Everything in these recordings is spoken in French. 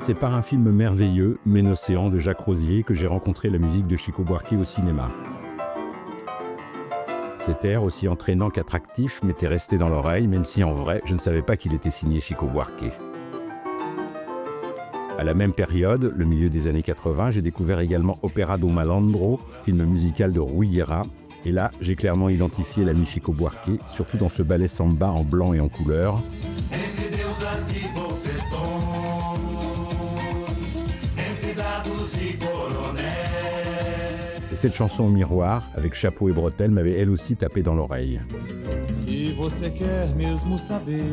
C'est par un film merveilleux, Ménocéan de Jacques Rosier, que j'ai rencontré la musique de Chico Buarque au cinéma. Cet air, aussi entraînant qu'attractif, m'était resté dans l'oreille, même si en vrai, je ne savais pas qu'il était signé Chico Buarque. À la même période, le milieu des années 80, j'ai découvert également Opera do Malandro, film musical de Rui Guerra. Et là, j'ai clairement identifié l'ami Chico Buarque, surtout dans ce ballet samba en blanc et en couleur. Et cette chanson au miroir, avec chapeau et bretelles, m'avait elle aussi tapé dans l'oreille. Se você quer mesmo saber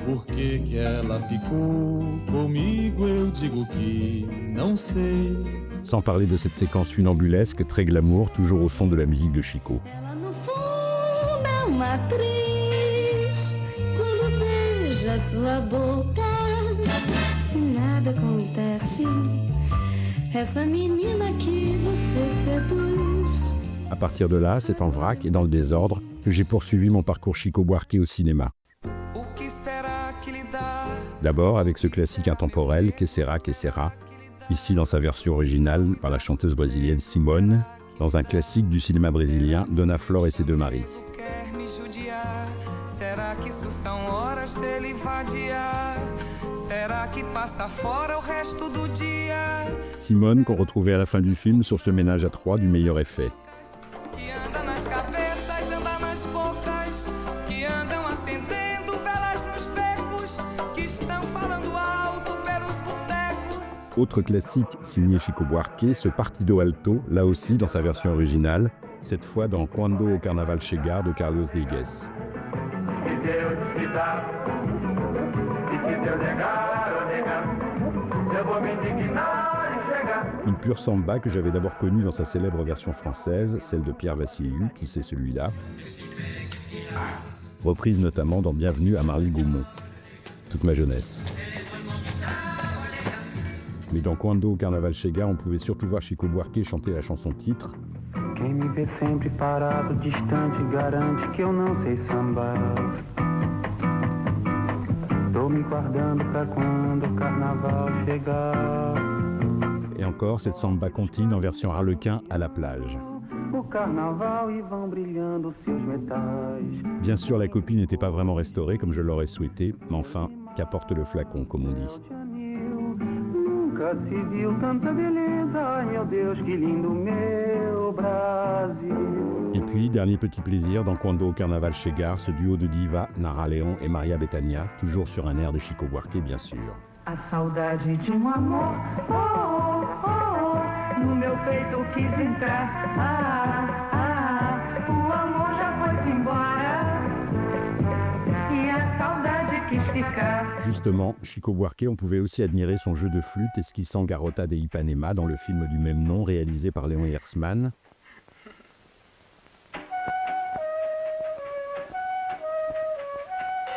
por que ela ficou comigo, eu digo que não sei. Sans parler de cette séquence funambulesque, très glamour, toujours au son de la musique de Chico. Ela no fundo é uma atriz, quando beija sua boca e nada acontece. Essa menina que você seduz. À partir de là, c'est en vrac et dans le désordre que j'ai poursuivi mon parcours Chico Buarque au cinéma. D'abord avec ce classique intemporel, Que sera, ici dans sa version originale par la chanteuse brésilienne Simone, dans un classique du cinéma brésilien, Dona Flor et ses deux maris. Simone qu'on retrouvait à la fin du film sur ce ménage à trois du meilleur effet. Autre classique signé Chico Buarque, ce Partido Alto, là aussi dans sa version originale, cette fois dans Quando o Carnaval Chegar de Carlos Diegues. Une pure samba que j'avais d'abord connue dans sa célèbre version française, celle de Pierre Vassiliou, qui c'est celui-là, reprise notamment dans Bienvenue à Marly-Gaumont, toute ma jeunesse. Mais dans Quando o Carnaval Chega, on pouvait surtout voir Chico Buarque chanter la chanson titre. Quem me vê sempre parado, distante, garante que eu não sei sambar. Tô me guardando pra quando o carnaval chegar. Et encore cette samba contine en version harlequin à la plage. O carnaval e vão brilhando seus metais. Bien sûr, la copie n'était pas vraiment restaurée comme je l'aurais souhaité, mais enfin, qu'apporte le flacon, comme on dit. Nunca se viu tanta beleza, ai meu Deus, que lindo meu Brasil. Et puis, dernier petit plaisir dans Quando o Carnaval Chegar, ce duo de diva, Nara Leon et Maria Bethânia, toujours sur un air de Chico Buarque, bien sûr. A saudade de amor, oh, oh, oh, no meu peito quis entrar, o amor já foi-se embora, e a saudade quis ficar. Justement, Chico Buarque, on pouvait aussi admirer son jeu de flûte esquissant Garota de Ipanema dans le film du même nom réalisé par Léon Hersman.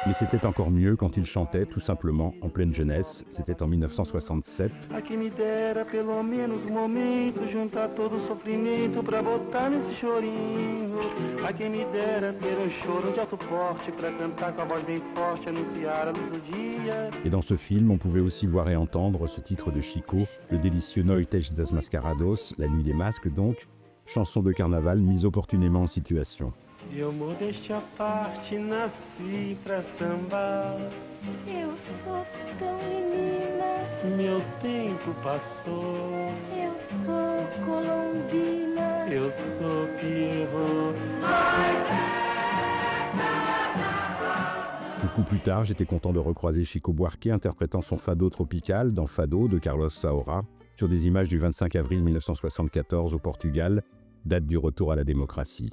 Mais c'était encore mieux quand il chantait tout simplement en pleine jeunesse, c'était en 1967. A quem me dera pelo menos momento juntar todo o sofrimento pra botar nesse chorinho. A quem me dera ter choro de alto porte pra cantar com a voz bem forte, anunciar a luz do dia. Et dans ce film, on pouvait aussi voir et entendre ce titre de Chico, le délicieux Noites das Mascarados, la nuit des masques donc, chanson de carnaval mise opportunément en situation. Eu modéstia à parte, nasci pra sambar. Eu sou tão menina, Meu tempo passou. eu sou colombina. Eu sou Pierrot. Beaucoup plus tard, j'étais content de recroiser Chico Buarque interprétant son fado tropical dans Fado de Carlos Saura, sur des images du 25 avril 1974 au Portugal, date du retour à la démocratie.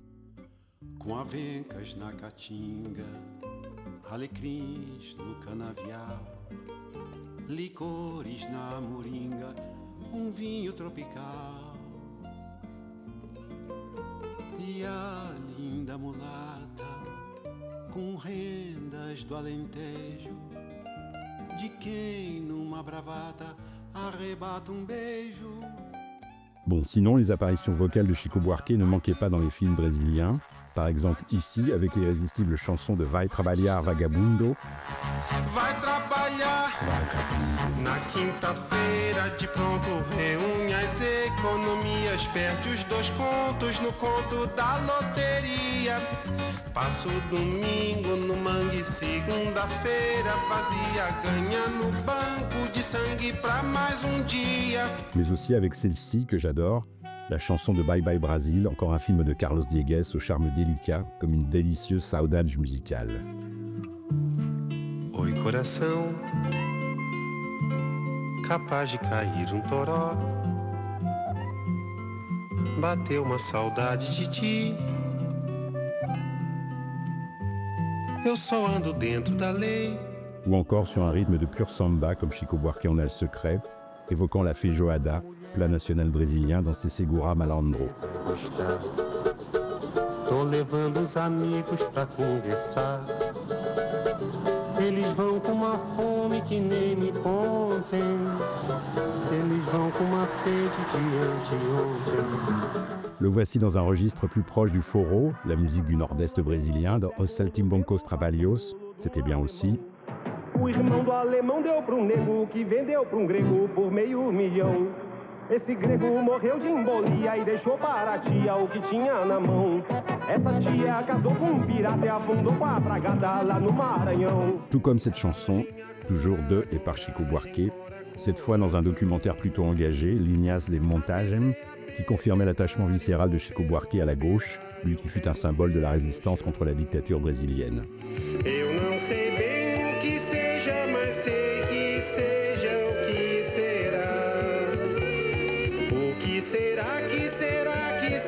Com avencas na caatinga, alecrins no canavial, licores na moringa, vinho tropical. E a linda mulata, com rendas do Alentejo, de quem numa bravata arrebata beijo. Bon, sinon, les apparitions vocales de Chico Buarque ne manquaient pas dans les films brésiliens. Par exemple, ici, avec l'irrésistible chanson de Vai Trabalhar Vagabundo. Vai trabalhar, Na quinta-feira de pronto reúne as economias, perde os 2 contos no conto da loteria. Passa o domingo no mangue, segunda-feira vazia, ganha no banco de sangue pra mais dia. Mais aussi avec celle-ci que j'adore, la chanson de Bye Bye Brasil, encore un film de Carlos Diegues au charme délicat, comme une délicieuse saudade musicale. Oi, coração, capaz de cair toró. Bateu uma saudade de ti. Eu só ando dentro da lei. Ou encore sur un rythme de pur samba, comme Chico Buarque en a le secret, évoquant la feijoada, plat national brésilien dans ses segura malandro. Tô levando os amigos pra conversar. Eles vão com uma fome que nem me contem. Eles vão com uma sede de anteontem. Le voici dans un registre plus proche du forró, la musique du nord-est brésilien, dans Os Saltimbancos Trabalhos, c'était bien aussi. O irmão do alemão deu pra nego que vendeu pra grego por $500 000. Esse grego morreu de embolia e deixou para a tia o que tinha na mão. Essa tia casou com pirata e afundou com a bragada lá no Maranhão. Tout comme cette chanson, toujours de et par Chico Buarque, cette fois dans un documentaire plutôt engagé, Linhas de Montagem, qui confirmait l'attachement viscéral de Chico Buarque à la gauche, lui qui fut un symbole de la résistance contre la dictature brésilienne. Eu não sei bem o que seja, mas sei que seja o que será. O que será que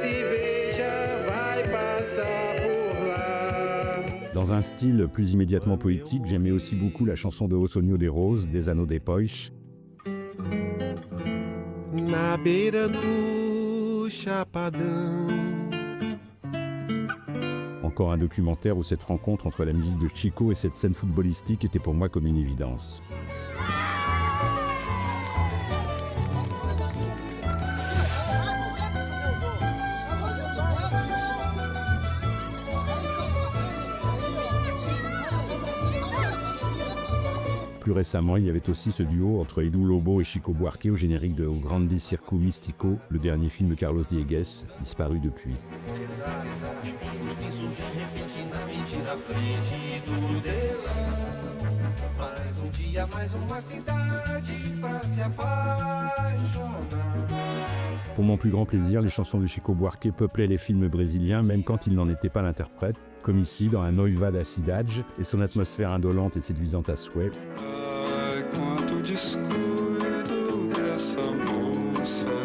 se veja vai passar por lá. Dans un style plus immédiatement poétique, j'aimais aussi beaucoup la chanson de O Sonho de Rose, Des Anneaux Depois. Na beira do Chapadão. Encore un documentaire où cette rencontre entre la musique de Chico et cette scène footballistique était pour moi comme une évidence. Plus récemment, il y avait aussi ce duo entre Edu Lobo et Chico Buarque au générique de O Grande Circo Místico, le dernier film de Carlos Diegues, disparu depuis. Pour mon plus grand plaisir, les chansons de Chico Buarque peuplaient les films brésiliens, même quand il n'en était pas l'interprète, comme ici dans Un Noiva da Cidade, et son atmosphère indolente et séduisante à souhait. Quanto descuido dessa moça,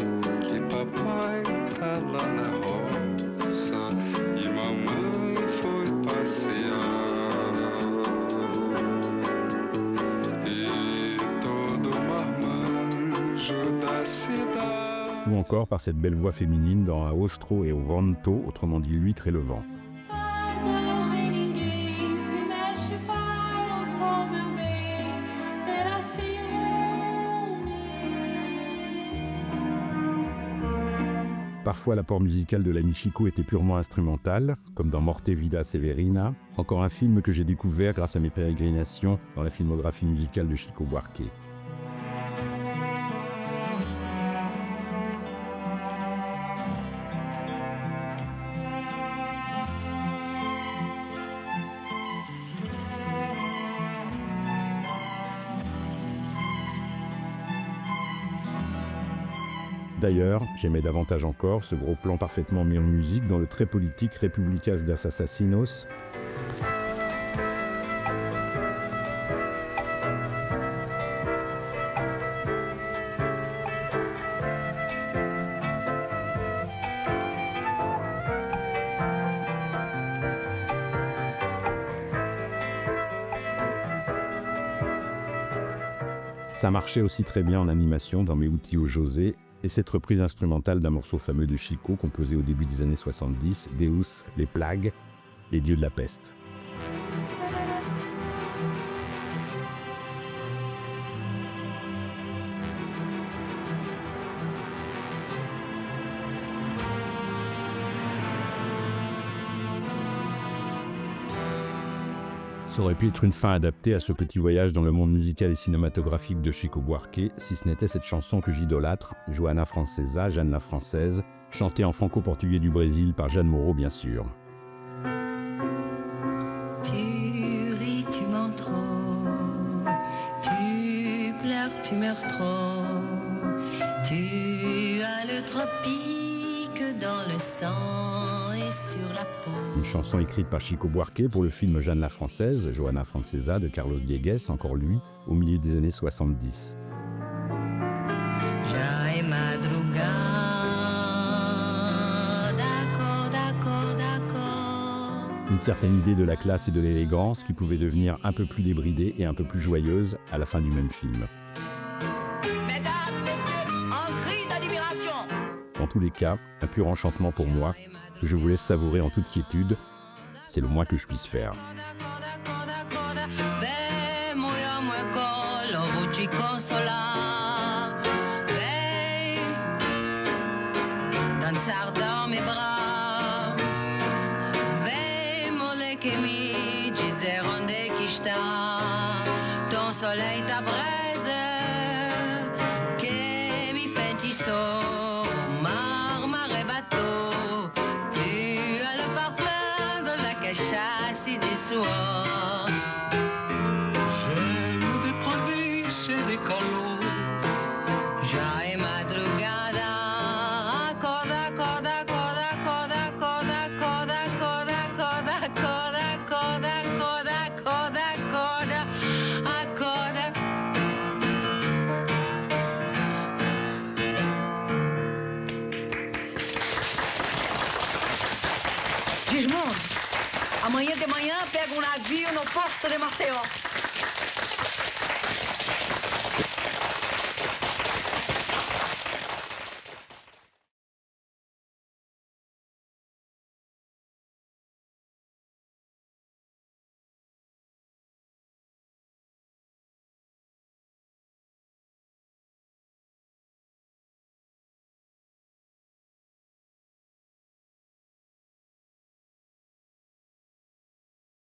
que papai tá lá na roça e mamãe foi passear. E todo marmanjo da cidade. Ou encore par cette belle voix féminine dans A Ostro et au Vento, autrement dit l'huître et le vent. Parfois, l'apport musical de l'ami Chico était purement instrumental, comme dans Morte Vida Severina, encore un film que j'ai découvert grâce à mes pérégrinations dans la filmographie musicale de Chico Buarque. D'ailleurs, j'aimais davantage encore ce gros plan parfaitement mis en musique dans le très politique Repúblicas das Assassinos. Ça marchait aussi très bien en animation dans Meu Tio José, et cette reprise instrumentale d'un morceau fameux de Chico composé au début des années 70, Deus, les plagues, les dieux de la peste. Ça aurait pu être une fin adaptée à ce petit voyage dans le monde musical et cinématographique de Chico Buarque, si ce n'était cette chanson que j'idolâtre, Joana Francesa, Jeanne la Française, chantée en franco-portugais du Brésil par Jeanne Moreau bien sûr. Tu ris, tu mens trop, tu pleures, tu meurs trop, tu as le tropique dans le sang et sur la peau. Une chanson écrite par Chico Buarque pour le film Jeanne la Française, Joana Francesa de Carlos Diegues, encore lui, au milieu des années 70. Já é madrugada, d'accord. Une certaine idée de la classe et de l'élégance qui pouvait devenir un peu plus débridée et un peu plus joyeuse à la fin du même film. Mesdames, messieurs, un cri d'admiration. Dans tous les cas, un pur enchantement pour moi, que je vous laisse savourer en toute quiétude, c'est le moins que je puisse faire. Vem, mulher, meu colo, vou te consolar. Vem, dançar dans mes bras. Vem, moleque, me dizer onde é que está. Ton soleil, ta braise, que me feitiçou. Mar, marée, bateau. Tu as le parfum de la cachasse et du soir. Gelo de província de calor. Já é madrugada, acorda, acorda, acorda, acorda, acorda, acorda, acorda, acorda, acorda, acorda, acorda, acorda, acorda, acorda. Gismonde, amanhã de manhã pega um navio no porto de Maceió.